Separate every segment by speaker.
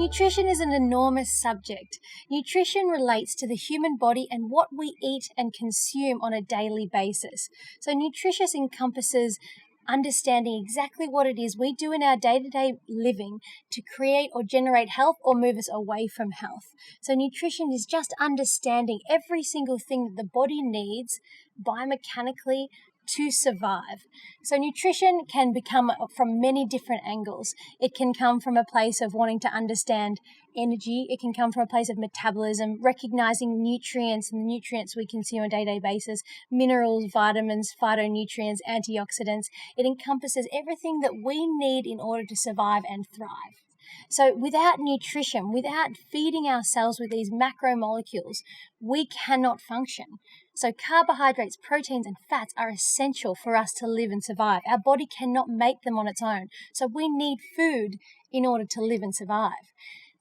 Speaker 1: Nutrition is an enormous subject. Nutrition relates to the human body and what we eat and consume on a daily basis. So nutritious encompasses understanding exactly what it is we do in our day-to-day living to create or generate health or move us away from health. So nutrition is just understanding every single thing that the body needs biomechanically to survive. So nutrition can become from many different angles. It can come from a place of wanting to understand energy. It can come from a place of metabolism, recognizing nutrients and the nutrients we consume on a day-to-day basis, minerals, vitamins, phytonutrients, antioxidants. It encompasses everything that we need in order to survive and thrive. So without nutrition, without feeding ourselves with these macromolecules, we cannot function. So carbohydrates, proteins, and fats are essential for us to live and survive. Our body cannot make them on its own. So we need food in order to live and survive.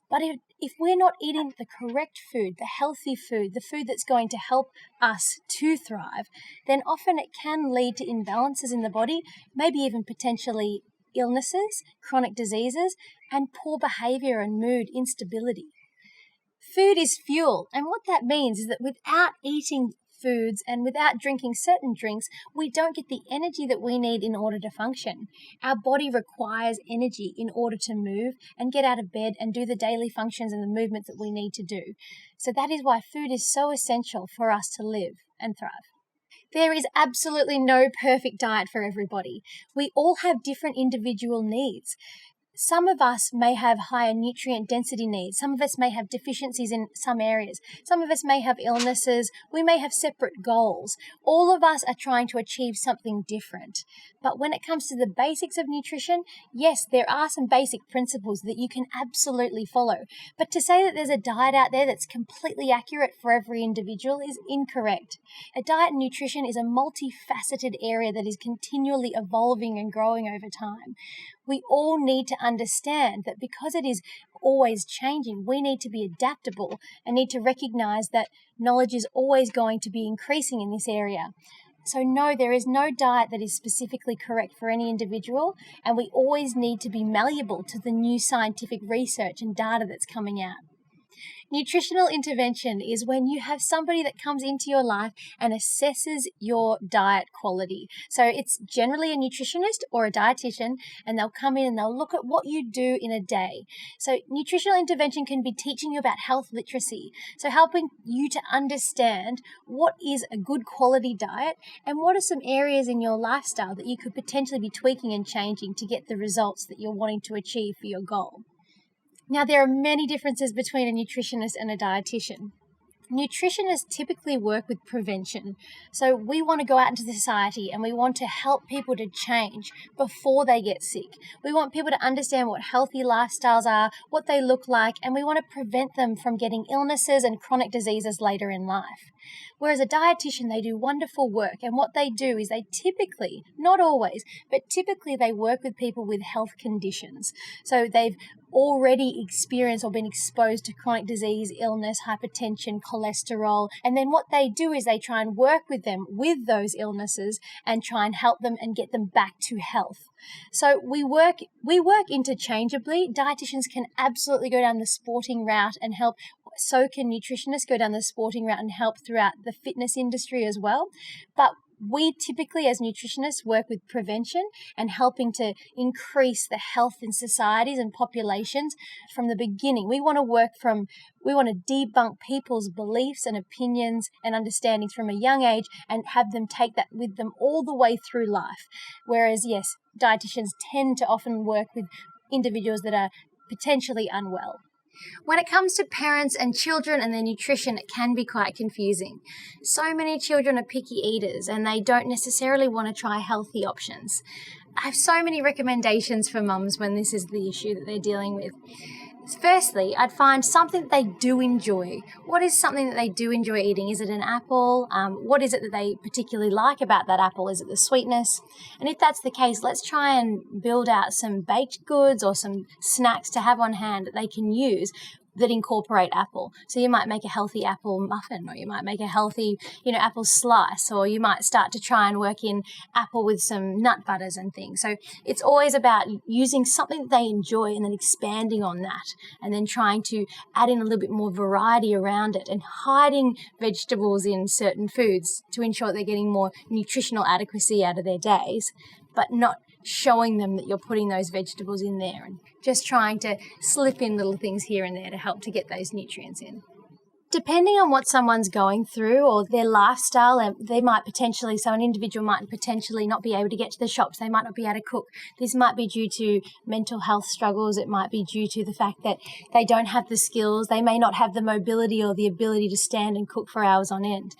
Speaker 1: But if we're not eating the correct food, the healthy food, the food that's going to help us to thrive, then often it can lead to imbalances in the body, maybe even potentially illnesses, chronic diseases, and poor behavior and mood instability. Food is fuel, and what that means is that without eating foods and without drinking certain drinks, we don't get the energy that we need in order to function. Our body requires energy in order to move and get out of bed and do the daily functions and the movements that we need to do. So that is why food is so essential for us to live and thrive. There is absolutely no perfect diet for everybody. We all have different individual needs. Some of us may have higher nutrient density needs. Some of us may have deficiencies in some areas. Some of us may have illnesses. We may have separate goals. All of us are trying to achieve something different. But when it comes to the basics of nutrition, yes, there are some basic principles that you can absolutely follow. But to say that there's a diet out there that's completely accurate for every individual is incorrect. A diet and nutrition is a multifaceted area that is continually evolving and growing over time. We all need to understand that because it is always changing, we need to be adaptable and need to recognize that knowledge is always going to be increasing in this area. So no, there is no diet that is specifically correct for any individual, and we always need to be malleable to the new scientific research and data that's coming out. Nutritional intervention is when you have somebody that comes into your life and assesses your diet quality. So it's generally a nutritionist or a dietitian, and they'll come in and they'll look at what you do in a day. So nutritional intervention can be teaching you about health literacy. So helping you to understand what is a good quality diet and what are some areas in your lifestyle that you could potentially be tweaking and changing to get the results that you're wanting to achieve for your goal. Now, there are many differences between a nutritionist and a dietitian. Nutritionists typically work with prevention. So we want to go out into the society and we want to help people to change before they get sick. We want people to understand what healthy lifestyles are, what they look like, and we want to prevent them from getting illnesses and chronic diseases later in life. Whereas a dietitian, they do wonderful work, and what they do is they typically, not always, but typically they work with people with health conditions. So they've already experienced or been exposed to chronic disease, illness, hypertension, cholesterol, and then what they do is they try and work with them with those illnesses and try and help them and get them back to health. So we work interchangeably. Dietitians can absolutely go down the sporting route and help. So can nutritionists go down the sporting route and help throughout the fitness industry as well. But we typically, as nutritionists, work with prevention and helping to increase the health in societies and populations from the beginning. We want to debunk people's beliefs and opinions and understandings from a young age and have them take that with them all the way through life. Whereas, yes, dietitians tend to often work with individuals that are potentially unwell. When it comes to parents and children and their nutrition, it can be quite confusing. So many children are picky eaters and they don't necessarily want to try healthy options. I have so many recommendations for mums when this is the issue that they're dealing with. Firstly, I'd find something that they do enjoy. What is something that they do enjoy eating? Is it an apple? What is it that they particularly like about that apple? Is it the sweetness? And if that's the case, let's try and build out some baked goods or some snacks to have on hand that they can use that incorporate apple. So you might make a healthy apple muffin, or you might make a healthy, apple slice, or you might start to try and work in apple with some nut butters and things. So it's always about using something that they enjoy and then expanding on that, and then trying to add in a little bit more variety around it, and hiding vegetables in certain foods to ensure that they're getting more nutritional adequacy out of their days, but not showing them that you're putting those vegetables in there, and just trying to slip in little things here and there to help to get those nutrients in. Depending on what someone's going through or their lifestyle, and so an individual might potentially not be able to get to the shops, they might not be able to cook. This might be due to mental health struggles, it might be due to the fact that they don't have the skills, they may not have the mobility or the ability to stand and cook for hours on end.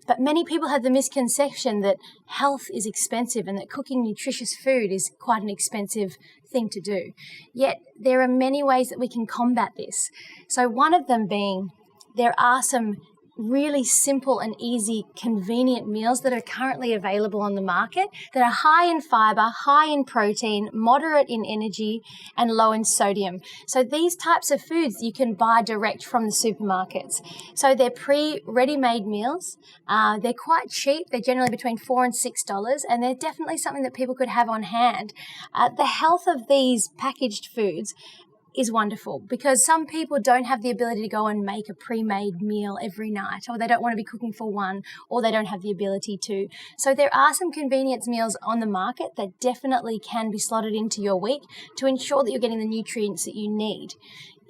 Speaker 1: But many people have the misconception that health is expensive and that cooking nutritious food is quite an expensive thing to do. Yet there are many ways that we can combat this. So one of them being, there are some really simple and easy, convenient meals that are currently available on the market that are high in fiber, high in protein, moderate in energy, and low in sodium. So these types of foods you can buy direct from the supermarkets. So they're ready-made meals. They're quite cheap. They're generally between $4 and $6, and they're definitely something that people could have on hand. The health of these packaged foods is wonderful, because some people don't have the ability to go and make a pre-made meal every night, or they don't want to be cooking for one, or they don't have the ability to. So there are some convenience meals on the market that definitely can be slotted into your week to ensure that you're getting the nutrients that you need.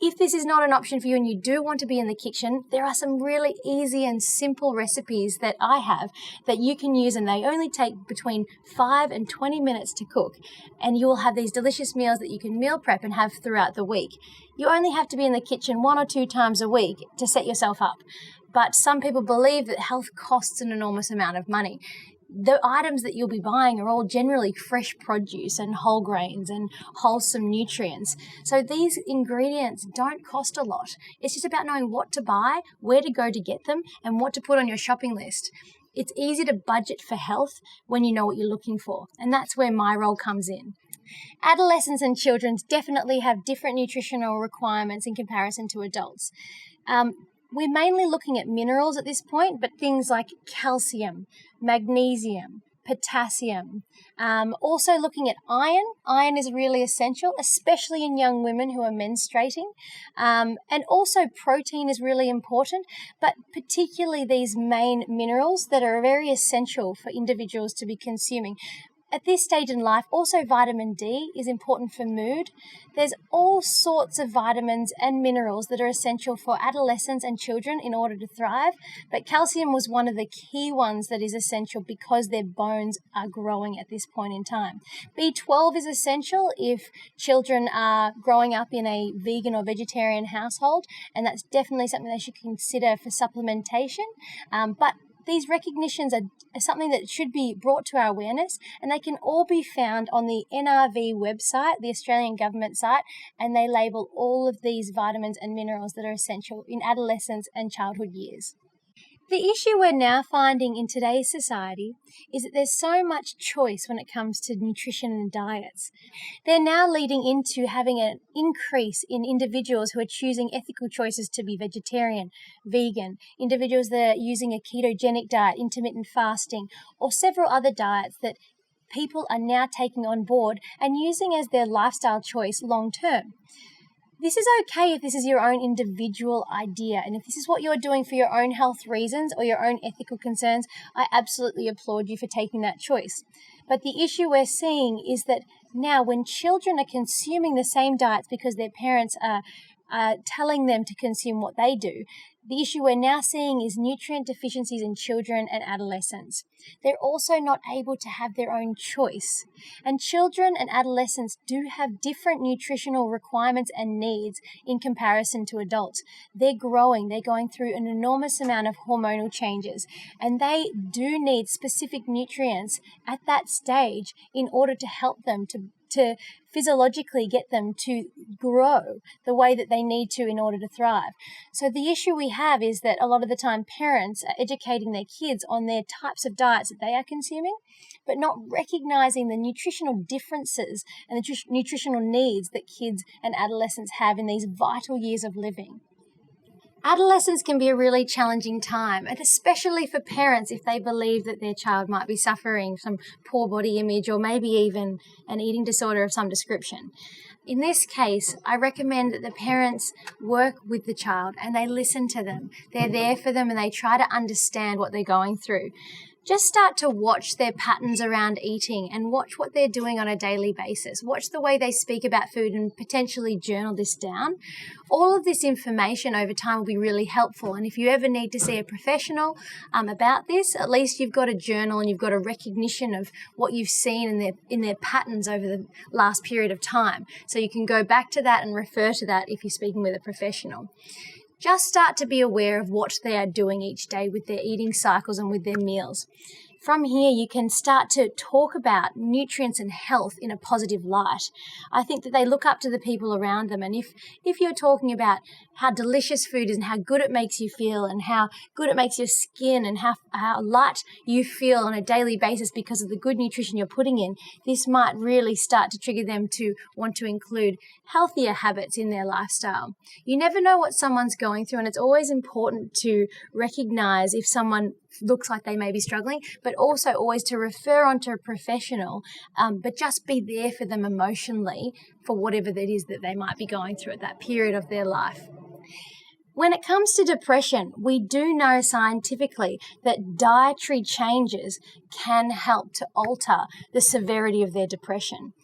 Speaker 1: If this is not an option for you and you do want to be in the kitchen, there are some really easy and simple recipes that I have that you can use, and they only take between 5 and 20 minutes to cook, and you will have these delicious meals that you can meal prep and have throughout the week. You only have to be in the kitchen 1 or 2 times a week to set yourself up, but some people believe that health costs an enormous amount of money. The items that you'll be buying are all generally fresh produce and whole grains and wholesome nutrients. So these ingredients don't cost a lot. It's just about knowing what to buy, where to go to get them, and what to put on your shopping list. It's easy to budget for health when you know what you're looking for, and that's where my role comes in. Adolescents and children definitely have different nutritional requirements in comparison to adults. We're mainly looking at minerals at this point, but things like calcium, magnesium, potassium. Also looking at iron. Iron is really essential, especially in young women who are menstruating. And also protein is really important, but particularly these main minerals that are very essential for individuals to be consuming. At this stage in life, also vitamin D is important for mood. There's all sorts of vitamins and minerals that are essential for adolescents and children in order to thrive, but calcium was one of the key ones that is essential because their bones are growing at this point in time. B12 is essential if children are growing up in a vegan or vegetarian household, and that's definitely something they should consider for supplementation. But these recognitions are something that should be brought to our awareness, and they can all be found on the NRV website, the Australian government site, and they label all of these vitamins and minerals that are essential in adolescence and childhood years. The issue we're now finding in today's society is that there's so much choice when it comes to nutrition and diets. They're now leading into having an increase in individuals who are choosing ethical choices to be vegetarian, vegan, individuals that are using a ketogenic diet, intermittent fasting, or several other diets that people are now taking on board and using as their lifestyle choice long term. This is okay if this is your own individual idea, and if this is what you're doing for your own health reasons or your own ethical concerns, I absolutely applaud you for taking that choice. But the issue we're seeing is that now when children are consuming the same diets because their parents are telling them to consume what they do, the issue we're now seeing is nutrient deficiencies in children and adolescents. They're also not able to have their own choice. And children and adolescents do have different nutritional requirements and needs in comparison to adults. They're growing, they're going through an enormous amount of hormonal changes, and they do need specific nutrients at that stage in order to help them to physiologically get them to grow the way that they need to in order to thrive. So the issue we have is that a lot of the time parents are educating their kids on their types of diets that they are consuming, but not recognizing the nutritional differences and the nutritional needs that kids and adolescents have in these vital years of living. Adolescence can be a really challenging time, and especially for parents if they believe that their child might be suffering from poor body image or maybe even an eating disorder of some description. In this case, I recommend that the parents work with the child and they listen to them. They're there for them and they try to understand what they're going through. Just start to watch their patterns around eating and watch what they're doing on a daily basis. Watch the way they speak about food and potentially journal this down. All of this information over time will be really helpful. And if you ever need to see a professional about this, at least you've got a journal and you've got a recognition of what you've seen in their patterns over the last period of time. So you can go back to that and refer to that if you're speaking with a professional. Just start to be aware of what they are doing each day with their eating cycles and with their meals. From here, you can start to talk about nutrients and health in a positive light. I think that they look up to the people around them, and if you're talking about how delicious food is and how good it makes you feel and how good it makes your skin and how light you feel on a daily basis because of the good nutrition you're putting in, this might really start to trigger them to want to include healthier habits in their lifestyle. You never know what someone's going through, and it's always important to recognize if someone looks like they may be struggling, but also always to refer on to a professional, but just be there for them emotionally for whatever that is that they might be going through at that period of their life. When it comes to depression, we do know scientifically that dietary changes can help to alter the severity of their depression.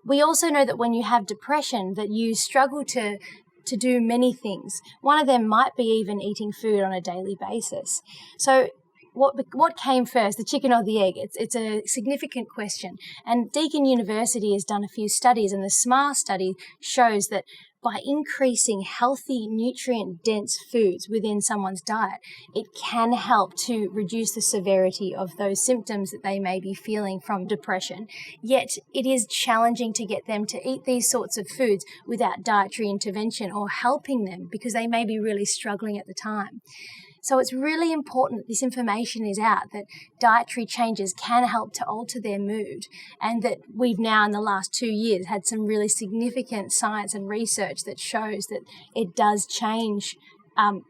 Speaker 1: We also know that when you have depression, that you struggle to do many things. One of them might be even eating food on a daily basis. So what came first, the chicken or the egg? It's a significant question. And Deakin University has done a few studies, and the SMART study shows that by increasing healthy, nutrient-dense foods within someone's diet, it can help to reduce the severity of those symptoms that they may be feeling from depression. Yet it is challenging to get them to eat these sorts of foods without dietary intervention or helping them because they may be really struggling at the time. So it's really important that this information is out, that dietary changes can help to alter their mood, and that we've now in the last 2 years had some really significant science and research that shows that it does change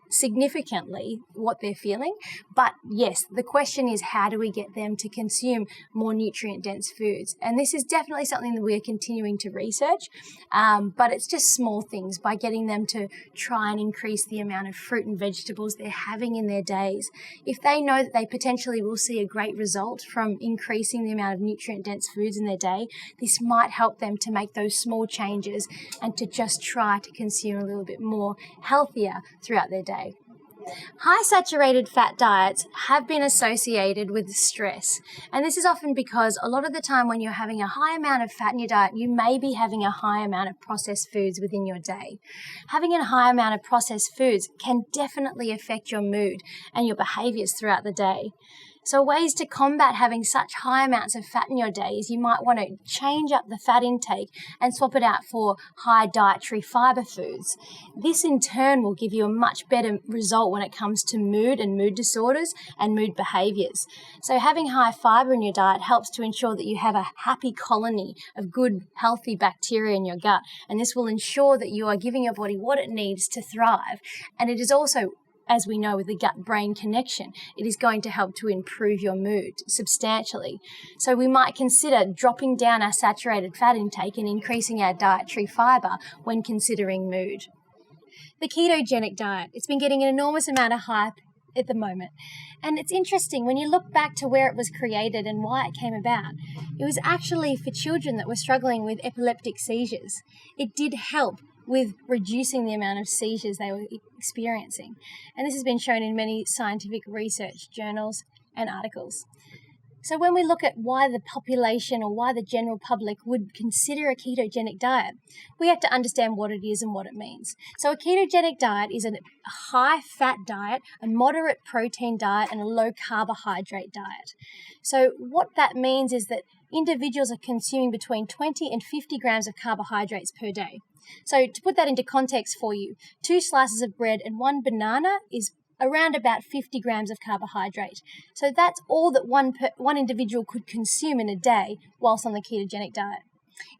Speaker 1: significantly what they're feeling. But yes, the question is, how do we get them to consume more nutrient-dense foods? And this is definitely something that we're continuing to research, but it's just small things by getting them to try and increase the amount of fruit and vegetables they're having in their days. If they know that they potentially will see a great result from increasing the amount of nutrient-dense foods in their day, this might help them to make those small changes and to just try to consume a little bit more healthier throughout their day. High saturated fat diets have been associated with stress, and this is often because a lot of the time when you're having a high amount of fat in your diet, you may be having a high amount of processed foods within your day. Having a high amount of processed foods can definitely affect your mood and your behaviors throughout the day. So ways to combat having such high amounts of fat in your day is you might want to change up the fat intake and swap it out for high dietary fiber foods. This in turn will give you a much better result when it comes to mood and mood disorders and mood behaviors. So having high fiber in your diet helps to ensure that you have a happy colony of good, healthy bacteria in your gut. And this will ensure that you are giving your body what it needs to thrive. And it is also, as we know with the gut-brain connection, it is going to help to improve your mood substantially. So we might consider dropping down our saturated fat intake and increasing our dietary fiber when considering mood. The ketogenic diet, it's been getting an enormous amount of hype at the moment. And it's interesting, when you look back to where it was created and why it came about, it was actually for children that were struggling with epileptic seizures. It did help with reducing the amount of seizures they were experiencing. And this has been shown in many scientific research journals and articles. So when we look at why the population or why the general public would consider a ketogenic diet, we have to understand what it is and what it means. So a ketogenic diet is a high-fat diet, a moderate protein diet, and a low carbohydrate diet. So what that means is that individuals are consuming between 20 and 50 grams of carbohydrates per day. So to put that into context for you, 2 slices of bread and 1 banana is around about 50 grams of carbohydrate. So that's all that one individual could consume in a day whilst on the ketogenic diet.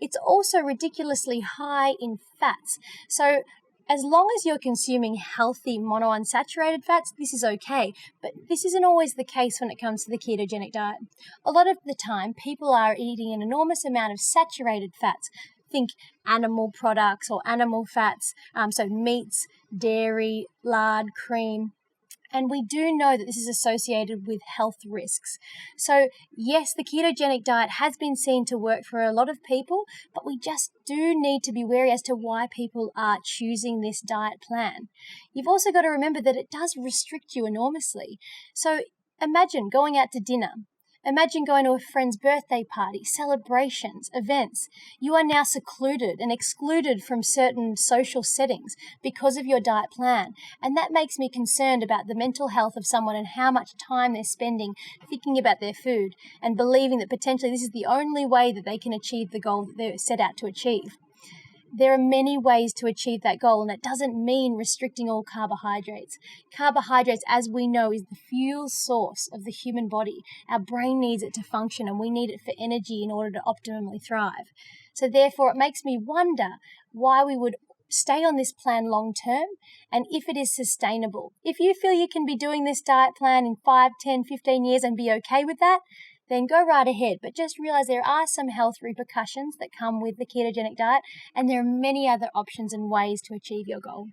Speaker 1: It's also ridiculously high in fats. So as long as you're consuming healthy monounsaturated fats, this is okay. But this isn't always the case when it comes to the ketogenic diet. A lot of the time, people are eating an enormous amount of saturated fats. Think animal products or animal fats, so meats, dairy, lard, cream. And we do know that this is associated with health risks. So yes, the ketogenic diet has been seen to work for a lot of people, but we just do need to be wary as to why people are choosing this diet plan. You've also got to remember that it does restrict you enormously. So imagine going out to dinner. Imagine going to a friend's birthday party, celebrations, events. You are now secluded and excluded from certain social settings because of your diet plan. And that makes me concerned about the mental health of someone and how much time they're spending thinking about their food and believing that potentially this is the only way that they can achieve the goal that they're set out to achieve. There are many ways to achieve that goal, and that doesn't mean restricting all carbohydrates. Carbohydrates, as we know, is the fuel source of the human body. Our brain needs it to function, and we need it for energy in order to optimally thrive. So therefore, it makes me wonder why we would stay on this plan long term and if it is sustainable. If you feel you can be doing this diet plan in 5, 10, 15 years and be okay with that, then go right ahead. But just realize there are some health repercussions that come with the ketogenic diet, and there are many other options and ways to achieve your goal.